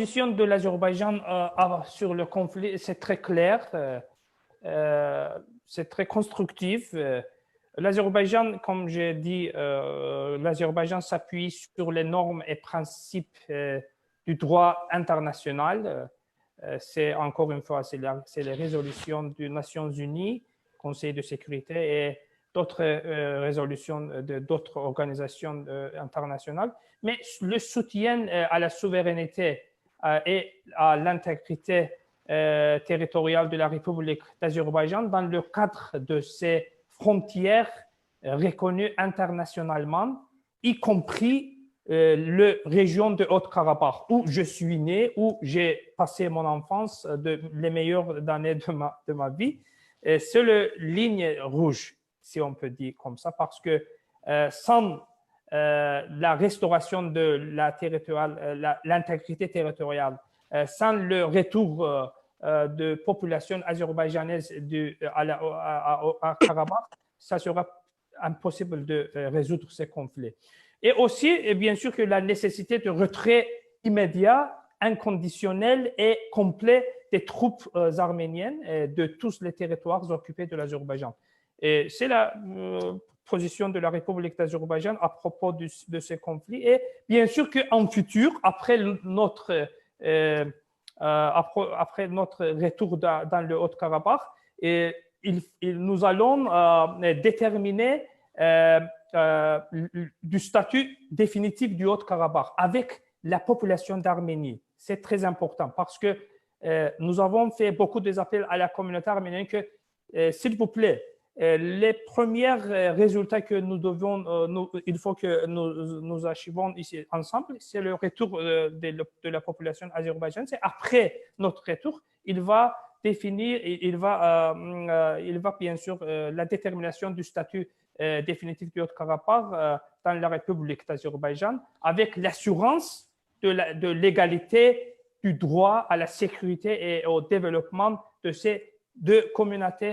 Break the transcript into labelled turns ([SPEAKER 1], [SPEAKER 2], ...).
[SPEAKER 1] position de l'Azerbaïdjan sur le conflit, c'est très clair, c'est très constructif. L'Azerbaïdjan, comme j'ai dit, l'Azerbaïdjan s'appuie sur les normes et principes du droit international. C'est encore une fois, c'est les résolutions des Nations Unies, Conseil de sécurité et d'autres résolutions d'autres organisations internationales. Mais le soutien à la souveraineté et à l'intégrité territoriale de la République d'Azerbaïdjan dans le cadre de ces frontières reconnues internationalement, y compris la région de Haut-Karabakh, où je suis né, où j'ai passé mon enfance, les meilleures années de ma vie. C'est la ligne rouge, si on peut dire comme ça, parce que sans la restauration de l'intégrité territoriale, sans le retour de population azerbaïdjanaise à Karabakh, ça sera impossible de résoudre ces conflits. Et aussi, bien sûr, que la nécessité de retrait immédiat, inconditionnel et complet des troupes arméniennes de tous les territoires occupés de l'Azerbaïdjan. C'est la position de la République d'Azerbaïdjan à propos de ces conflits. Et bien sûr qu'en futur, après notre retour dans le Haut-Karabakh, nous allons déterminer du statut définitif du Haut-Karabakh avec la population d'Arménie. C'est très important parce que nous avons fait beaucoup d'appels à la communauté arménienne que, s'il vous plaît, les premiers résultats que nous devons, il faut que nous achevons ici ensemble, c'est le retour de la population azerbaïdjanaise. C'est après notre retour, il va définir, il va bien sûr la détermination du statut définitif du Haut-Karabakh dans la République d'Azerbaïdjan avec l'assurance de l'égalité du droit à la sécurité et au développement de ces deux communautés.